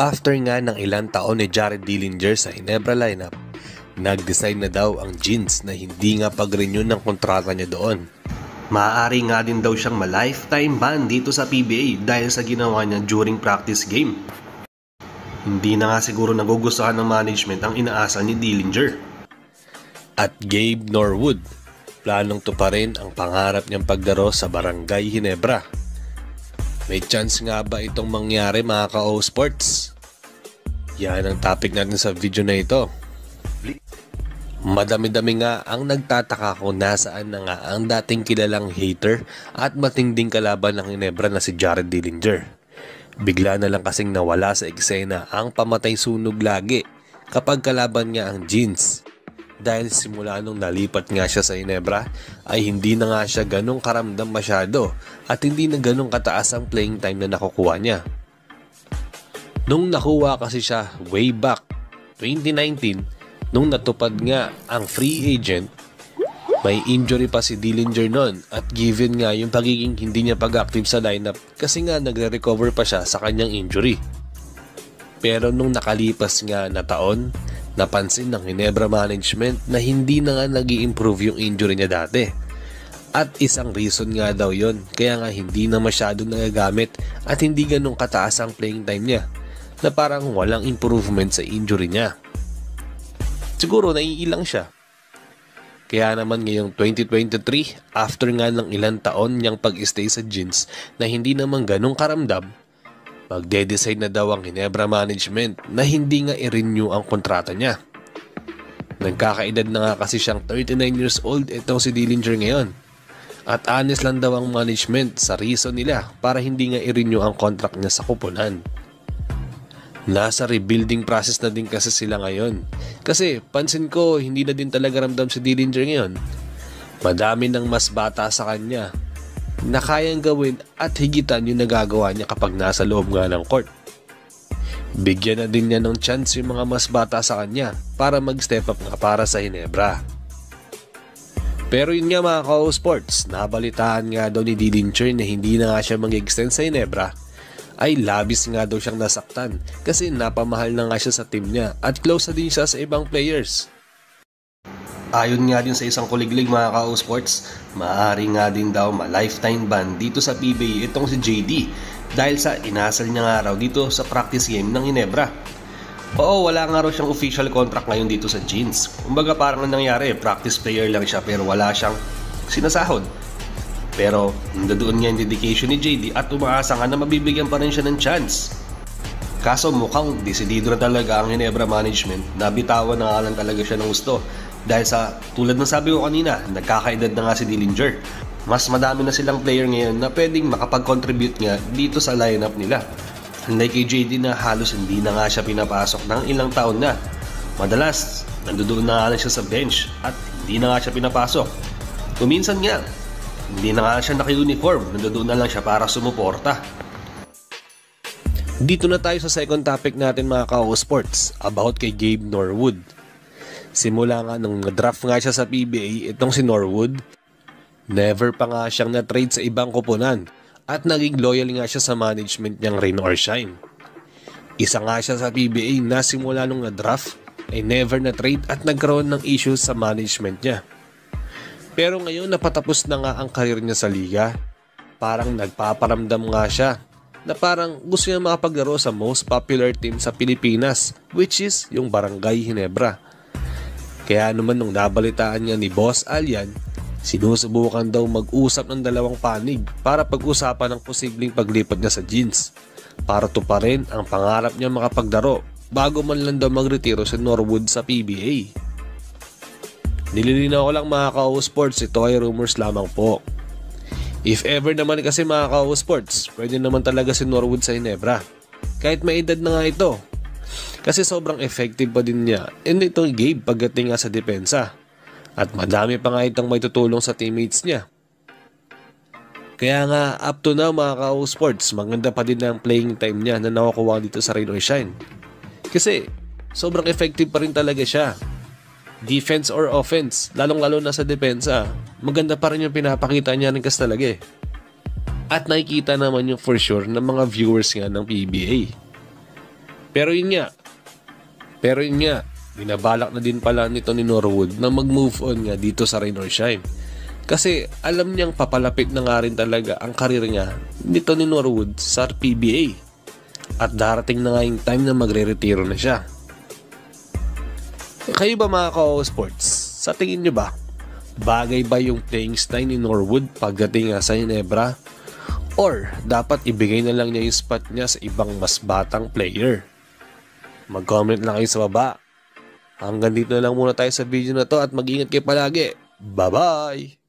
After nga ng ilang taon ni Jared Dillinger sa Ginebra lineup, nag-decide na daw ang Gins na hindi nga pag-renew ng kontrata niya doon. Maaari nga din daw siyang ma-lifetime ban dito sa PBA dahil sa ginawa niya during practice game. Hindi na nga siguro nagugustuhan ng management ang inaasal ni Dillinger. At Gabe Norwood, planong tuparin ang pangarap niyang pagdaro sa Barangay Ginebra. May chance nga ba itong mangyari mga ka-O Sports? Yan ang topic natin sa video na ito. Madami-dami nga ang nagtataka kung nasaan na nga ang dating kilalang hater at matinding kalaban ng Ginebra na si Jared Dillinger. Bigla na lang kasing nawala sa eksena ang pamatay sunog lagi kapag kalaban niya ang Gins. Dahil simula nung nalipat nga siya sa Ginebra ay hindi na nga siya ganong karamdam masyado at hindi na ganong kataas ang playing time na nakukuha niya. Nung nakuha kasi siya way back 2019 nung natupad nga ang free agent, may injury pa si Dillinger nun at given nga yung pagiging hindi niya pag-active sa lineup kasi nga nagre-recover pa siya sa kanyang injury. Pero nung nakalipas nga na taon, napansin ng Ginebra management na hindi na nga nag-i-improve yung injury niya dati. At isang reason nga daw yon kaya nga hindi na masyado nagagamit at hindi ganun kataas ang playing time niya na parang walang improvement sa injury niya. Siguro naiilang siya. Kaya naman ngayong 2023, after nga ng ilang taon niyang pag-stay sa Gins na hindi naman ganun karamdam, magde-decide na daw ang Ginebra management na hindi nga i-renew ang kontrata niya. Nagkakaedad na nga kasi siyang 39 years old itong si Dillinger ngayon. At honest lang daw ang management sa reason nila para hindi nga i-renew ang contract niya sa kupunan. Nasa rebuilding process na din kasi sila ngayon. Kasi pansin ko hindi na din talaga ramdam si Dillinger ngayon. Madami ng mas bata sa kanya na kayang gawin at higitan yung nagagawa niya kapag nasa loob nga ng court. Bigyan na din niya ng chance yung mga mas bata sa kanya para mag-step up nga para sa Ginebra. Pero yun nga mga ka-O Sports, nabalitaan nga daw ni Dillinger na hindi na nga siya mag-extend sa Ginebra ay labis nga daw siyang nasaktan kasi napamahal na nga siya sa team niya at close na din siya sa ibang players. Ayon nga din sa isang kuliglig mga ka-O Sports, maaari nga din daw ma-lifetime ban dito sa PBA itong si JD dahil sa inasal niya nga raw dito sa practice game ng Ginebra. Oo, wala nga raw siyang official contract ngayon dito sa Gins. Kumbaga parang nangyari, practice player lang siya pero wala siyang sinasahod. Pero nandoon nga yung dedication ni JD at umaasa nga na mabibigyan pa rin siya ng chance. Kaso mukhang desidido na talaga ang Ginebra management na bitawan na nga lang talaga siya ng gusto. Dahil sa tulad ng sabi ko kanina, nagkakaedad na nga si Dillinger. Mas madami na silang player ngayon na pwedeng makapag-contribute nga dito sa lineup nila. Unlike kay JD na halos hindi na nga siya pinapasok ng ilang taon na. Madalas, nandoon na nga lang siya sa bench at hindi na nga siya pinapasok. Kuminsan nga, hindi na nga siya naka-uniform, nandoon na lang siya para sumuporta. Dito na tayo sa second topic natin mga ka-O Sports, about kay Gabe Norwood. Simula nga nung draft nga siya sa PBA, itong si Norwood, never pa nga siyang na-trade sa ibang kupunan at naging loyal nga siya sa management niyang rain or shine. Isa nga siya sa PBA na simula nung na-draft ay never na-trade at nagkaroon ng issues sa management niya. Pero ngayon napatapos na nga ang karir niya sa liga, parang nagpaparamdam nga siya na parang gusto niya makapaglaro sa most popular team sa Pilipinas, which is yung Barangay Ginebra. Kaya naman nung nabalitaan niya ni Boss Alian, sinusubukan daw mag-usap ng dalawang panig para pag-usapan ang posibleng paglipat niya sa Gins para tuparin ang pangarap niya makapagdaro bago man lang daw magretiro si Norwood sa PBA. Nililinaw ko lang mga ka-O Sports, ito ay rumors lamang po. If ever naman kasi mga ka-O Sports, pwede naman talaga si Norwood sa Ginebra. Kahit may edad na nga ito. Kasi sobrang effective pa din niya. And itong Gabe pagdating nga sa depensa. At madami pa nga itong may tutulong sa teammates niya. Kaya nga up to now mga ka-O Sports, maganda pa din ang playing time niya na nakukuha dito sa Rain or Shine. Kasi sobrang effective pa rin talaga siya. Defense or offense, lalong-lalo na sa depensa, maganda pa rin yung pinapakita niya ng kas talaga eh. At nakikita naman yung for sure ng mga viewers nga ng PBA. Pero yun nga, binabalak na din pala nito ni Norwood na mag-move on nga dito sa Rain or Shine. Kasi alam niyang papalapit na nga rin talaga ang karir niya nito ni Norwood sa PBA. At darating na nga yung time na magre-retiro na siya. Kayo ba mga ka-sports? Sa tingin niyo ba? Bagay ba yung playing style ni Norwood pagdating nga sa Ginebra? Or dapat ibigay na lang niya yung spot niya sa ibang mas batang player? Mag-comment lang kayo sa baba. Hanggang dito na lang muna tayo sa video na to at mag-ingat kayo palagi. Bye-bye!